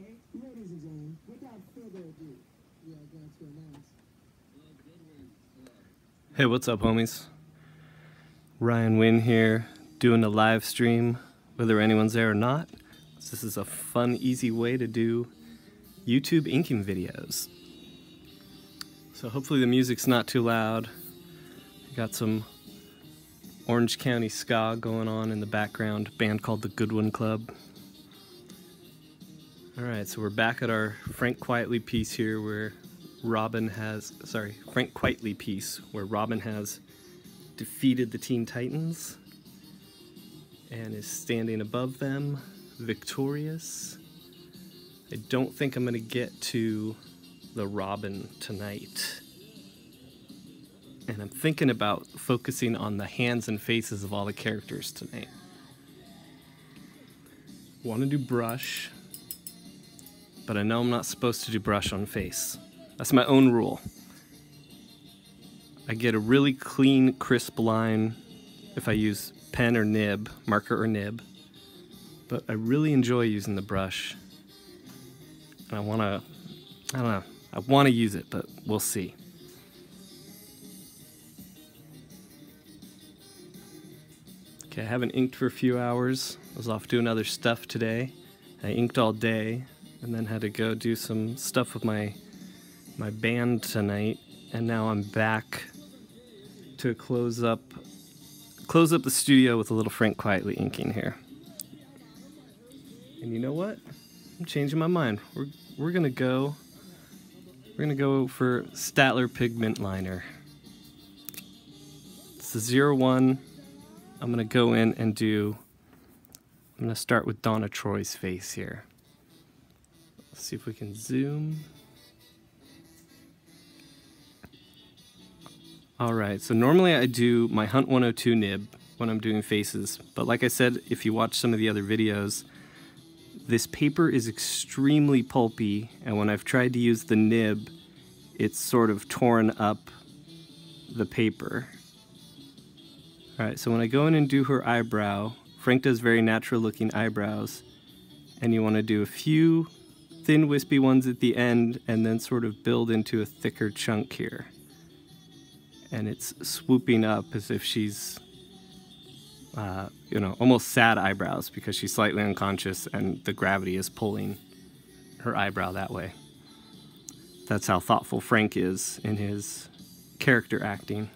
Ladies and gentlemen, without further ado, we are going to announce. Hey, what's up, homies? Ryan Wynn here, doing a live stream, whether anyone's there or not. This is a fun, easy way to do YouTube inking videos. So hopefully the music's not too loud. Got some Orange County ska going on in the background, a band called the Goodwin Club. Alright, so we're back at our Frank Quitely piece here where Frank Quitely piece where Robin has defeated the Teen Titans and is standing above them, victorious. I don't think I'm going to get to the Robin tonight. And I'm thinking about focusing on the hands and faces of all the characters tonight. Want to do brush, but I know I'm not supposed to do brush on face. That's my own rule. I get a really clean, crisp line if I use pen or nib, marker or nib, but I really enjoy using the brush. And I want to use it, but we'll see. Okay, I haven't inked for a few hours. I was off doing other stuff today. I inked all day and then had to go do some stuff with my band tonight, and now I'm back to close up the studio with a little Frank Quitely inking here. And you know what? I'm changing my mind. We're gonna go for Statler Pigment Liner. It's the 01. I'm gonna go in and I'm gonna start with Donna Troy's face here. Let's see if we can zoom. Alright, so normally I do my Hunt 102 nib when I'm doing faces, but like I said, if you watch some of the other videos, this paper is extremely pulpy, and when I've tried to use the nib, it's sort of torn up the paper. Alright, so when I go in and do her eyebrow, Frank does very natural looking eyebrows, and you want to do a few thin wispy ones at the end and then sort of build into a thicker chunk here. And it's swooping up as if she's, almost sad eyebrows because she's slightly unconscious and the gravity is pulling her eyebrow that way. That's how thoughtful Frank is in his character acting.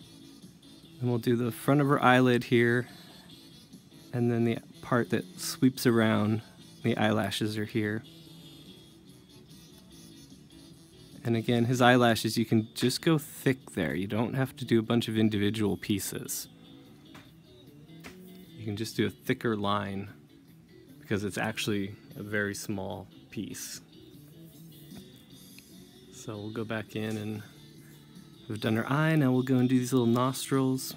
And we'll do the front of her eyelid here, and then the part that sweeps around, the eyelashes are here. And again, his eyelashes, you can just go thick there. You don't have to do a bunch of individual pieces. You can just do a thicker line because it's actually a very small piece. So we'll go back in and we've done her eye. Now we'll go and do these little nostrils.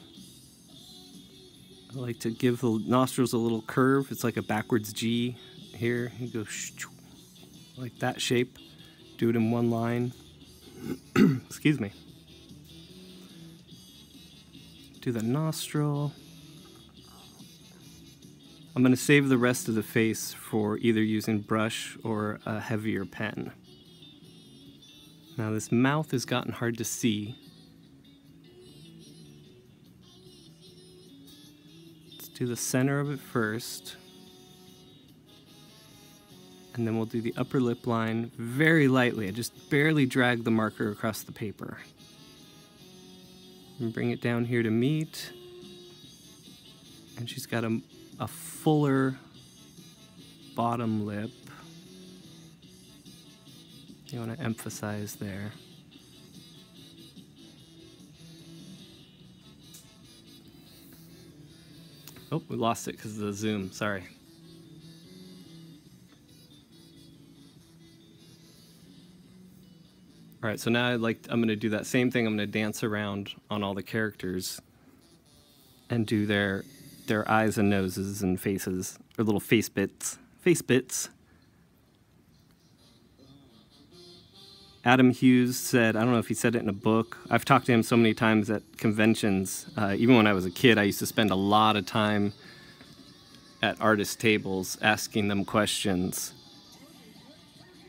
I like to give the nostrils a little curve. It's like a backwards G here. You go like that shape. Do it in one line. Excuse me. Do the nostril. I'm going to save the rest of the face for either using brush or a heavier pen. Now this mouth has gotten hard to see. Let's do the center of it first. And then we'll do the upper lip line very lightly. I just barely drag the marker across the paper. And bring it down here to meet. And she's got a fuller bottom lip. You want to emphasize there. Oh, we lost it because of the zoom, sorry. All right, so now I'm going to do that same thing. I'm going to dance around on all the characters and do their eyes and noses and faces, or little face bits. Adam Hughes said, I don't know if he said it in a book. I've talked to him so many times at conventions. Even when I was a kid, I used to spend a lot of time at artist tables asking them questions.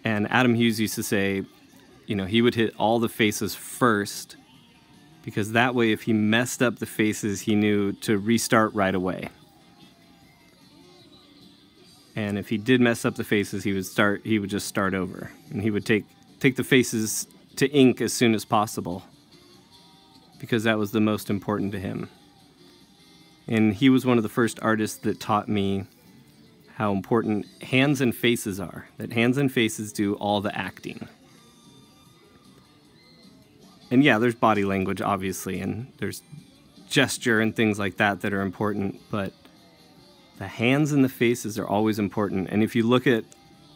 And Adam Hughes used to say, you know, he would hit all the faces first, because that way if he messed up the faces, he knew to restart right away. And if he did mess up the faces, he would just start over. And he would take the faces to ink as soon as possible, because that was the most important to him. And he was one of the first artists that taught me how important hands and faces are, that hands and faces do all the acting. And yeah, there's body language, obviously, and there's gesture and things like that that are important, but the hands and the faces are always important. And if you look at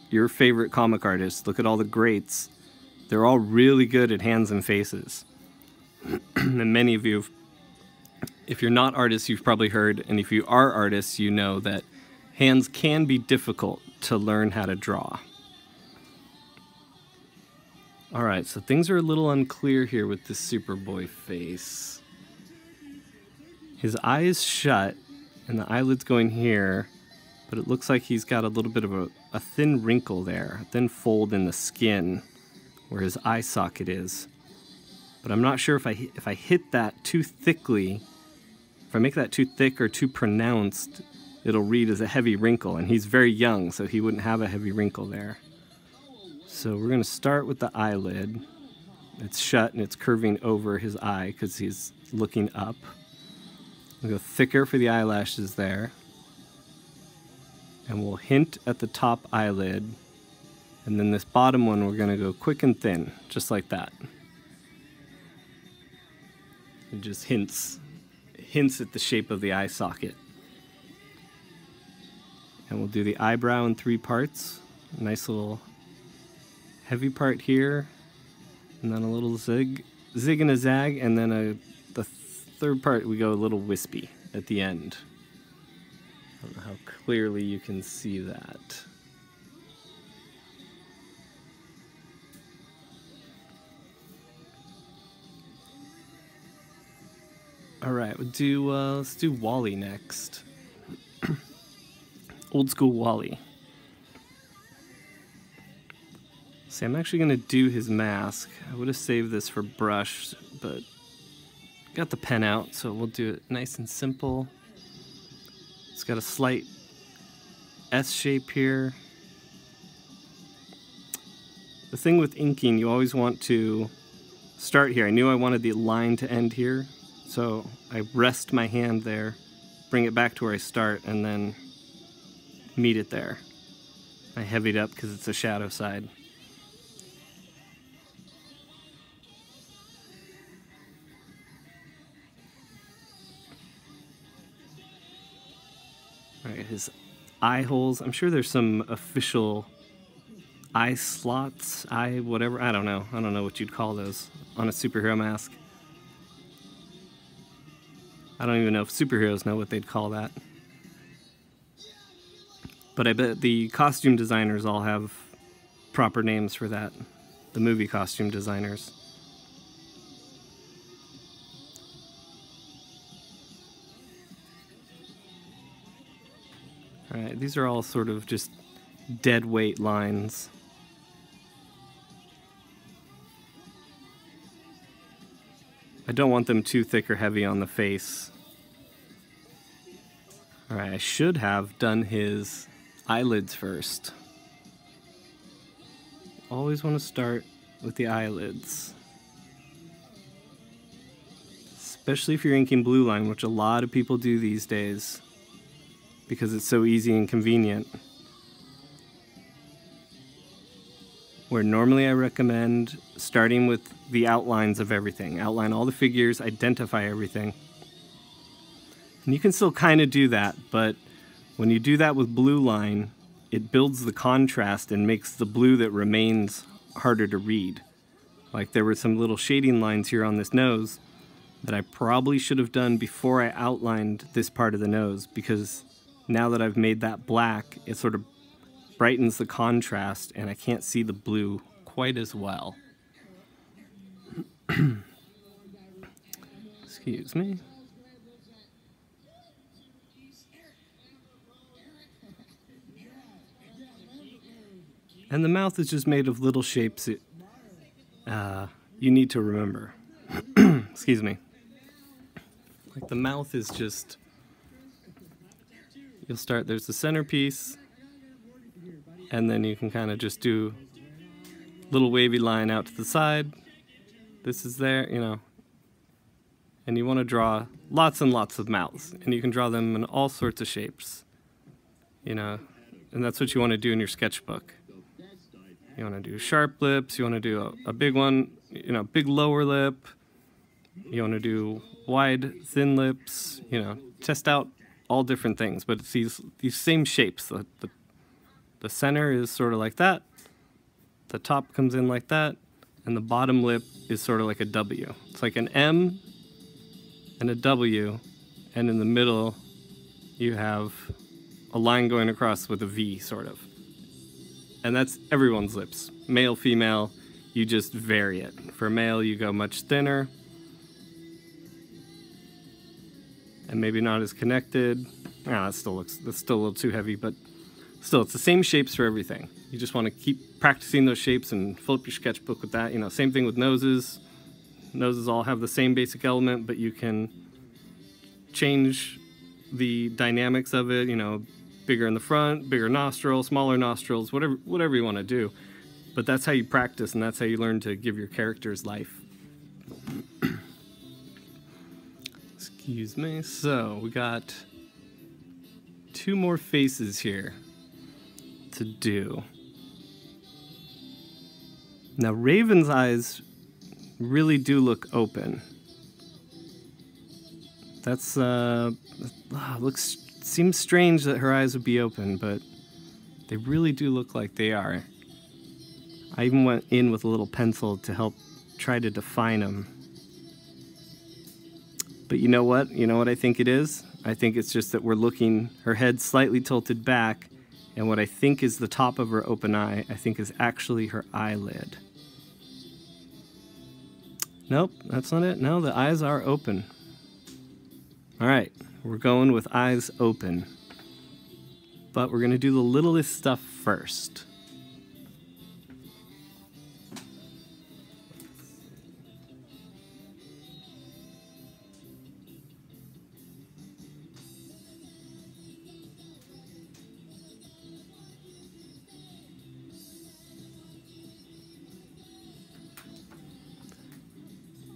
your favorite comic artists, look at all the greats, they're all really good at hands and faces. And many of you, if you're not artists, you've probably heard, and if you are artists, you know that hands can be difficult to learn how to draw. Alright, so things are a little unclear here with this Superboy face. His eye is shut, and the eyelid's going here, but it looks like he's got a little bit of a thin wrinkle there, a thin fold in the skin where his eye socket is. But I'm not sure if I hit that too thickly, if I make that too thick or too pronounced, it'll read as a heavy wrinkle, and he's very young, so he wouldn't have a heavy wrinkle there. So we're going to start with the eyelid. It's shut and it's curving over his eye because he's looking up. We'll go thicker for the eyelashes there. And we'll hint at the top eyelid. And then this bottom one, we're going to go quick and thin, just like that. It just hints at the shape of the eye socket. And we'll do the eyebrow in 3 parts. A nice little heavy part here, and then a little zig and a zag, and then the third part we go a little wispy at the end. I don't know how clearly you can see that. All right, let's do Wally next. Old school Wally. See, I'm actually going to do his mask. I would have saved this for brush, but got the pen out, so we'll do it nice and simple. It's got a slight S shape here. The thing with inking, you always want to start here. I knew I wanted the line to end here, so I rest my hand there, bring it back to where I start, and then meet it there. I heavied up because it's a shadow side. Alright, his eye holes. I'm sure there's some official eye slots, whatever. I don't know what you'd call those on a superhero mask. I don't even know if superheroes know what they'd call that. But I bet the costume designers all have proper names for that. The movie costume designers. Alright, these are all sort of just dead weight lines. I don't want them too thick or heavy on the face. Alright, I should have done his eyelids first. Always want to start with the eyelids. Especially if you're inking blue line, which a lot of people do these days, because it's so easy and convenient. Where normally I recommend starting with the outlines of everything. Outline all the figures, identify everything. And you can still kind of do that, but when you do that with blue line, it builds the contrast and makes the blue that remains harder to read. Like there were some little shading lines here on this nose that I probably should have done before I outlined this part of the nose, because now that I've made that black, it sort of brightens the contrast and I can't see the blue quite as well. Excuse me. And the mouth is just made of little shapes you need to remember. Excuse me. Like the mouth is just, you'll start, there's the centerpiece, and then you can kind of just do little wavy line out to the side. This is there, you know. And you want to draw lots and lots of mouths, and you can draw them in all sorts of shapes, you know, and that's what you want to do in your sketchbook. You want to do sharp lips, you want to do a big one, you know, big lower lip, you want to do wide, thin lips, you know, test out all different things, but it's these same shapes. The center is sort of like that, the top comes in like that, and the bottom lip is sort of like a W. It's like an M and a W, and in the middle you have a line going across with a V, sort of. And that's everyone's lips. Male, female, you just vary it. For male, you go much thinner, and maybe not as connected. That still looks, that's still a little too heavy, but still, it's the same shapes for everything. You just want to keep practicing those shapes and fill up your sketchbook with that. You know, same thing with noses. Noses all have the same basic element, but you can change the dynamics of it, you know, bigger in the front, bigger nostril, smaller nostrils, whatever you want to do. But that's how you practice, and that's how you learn to give your characters life. Excuse me. So we got 2 more faces here to do. Now Raven's eyes really do look open. That's seems strange that her eyes would be open, but they really do look like they are. I even went in with a little pencil to help try to define them. But you know what? You know what I think it is? I think it's just that we're looking, her head slightly tilted back, and what I think is the top of her open eye, I think is actually her eyelid. Nope, that's not it. No, the eyes are open. All right, we're going with eyes open. But we're gonna do the littlest stuff first.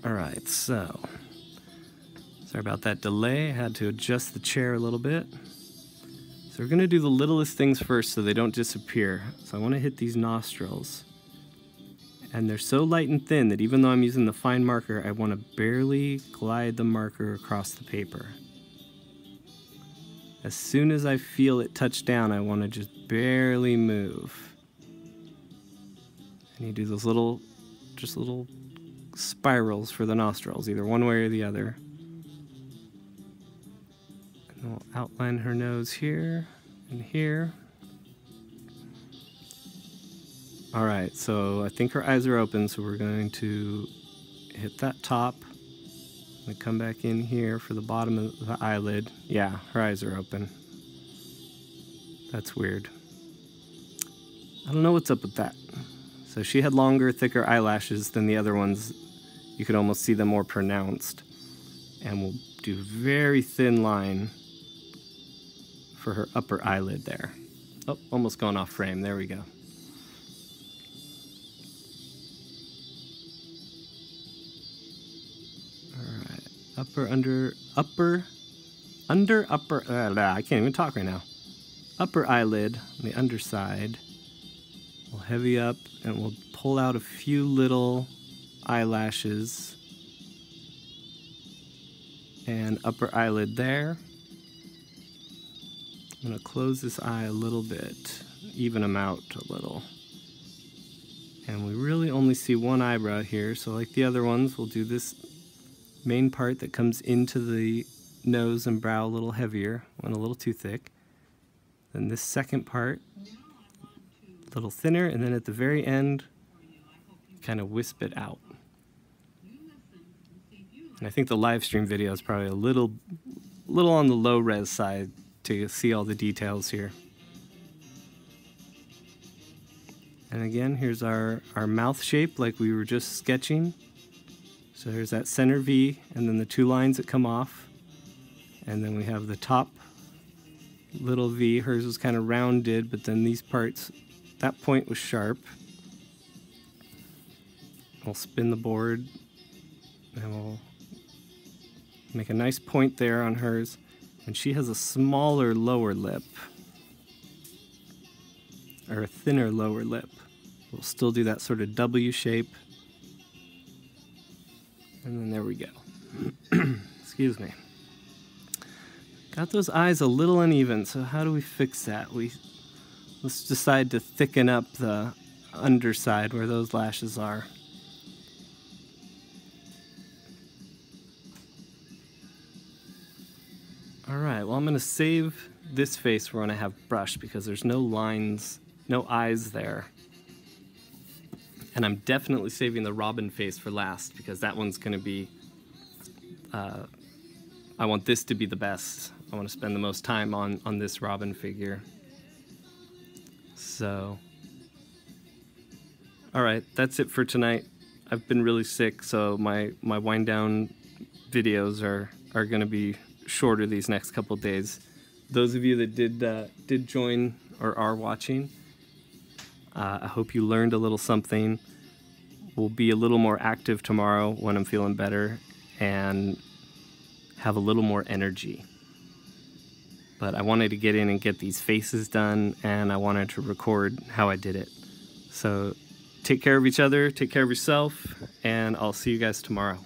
All right, so sorry about that delay. I had to adjust the chair a little bit. So we're gonna do the littlest things first so they don't disappear. So I wanna hit these nostrils. And they're so light and thin that even though I'm using the fine marker, I wanna barely glide the marker across the paper. As soon as I feel it touch down, I wanna just barely move. And you do those little spirals for the nostrils, either one way or the other. And we'll outline her nose here and here. All right, so I think her eyes are open, so we're going to hit that top and come back in here for the bottom of the eyelid. Yeah, her eyes are open. That's weird. I don't know what's up with that. So she had longer, thicker eyelashes than the other ones. You could almost see them more pronounced. And we'll do very thin line for her upper eyelid there. Oh, almost gone off frame. There we go. All right, I can't even talk right now. Upper eyelid on the underside. We'll heavy up and we'll pull out a few little eyelashes and upper eyelid there. I'm going to close this eye a little bit, even them out a little. And we really only see one eyebrow here, so like the other ones, we'll do this main part that comes into the nose and brow a little heavier, went a little too thick. Then this second part, a little thinner, and then at the very end, kind of wisp it out. And I think the live stream video is probably a little on the low res side to see all the details here. And again, here's our mouth shape like we were just sketching. So here's that center V, and then the two lines that come off. And then we have the top little V. Hers was kind of rounded, but then these parts, that point was sharp. We'll spin the board, and we'll make a nice point there on hers. And she has a smaller lower lip, or a thinner lower lip. We'll still do that sort of W shape. And then there we go. Excuse me. Got those eyes a little uneven, so how do we fix that? Let's decide to thicken up the underside where those lashes are. Alright, well I'm going to save this face for when I have brush because there's no lines, no eyes there. And I'm definitely saving the Robin face for last because that one's going to be, I want this to be the best. I want to spend the most time on this Robin figure. So, alright, that's it for tonight. I've been really sick, so my wind down videos are going to be shorter these next couple days. Those of you that did join or are watching, I hope you learned a little something. We'll be a little more active tomorrow when I'm feeling better and have a little more energy. But I wanted to get in and get these faces done, and I wanted to record how I did it. So take care of each other, take care of yourself, and I'll see you guys tomorrow.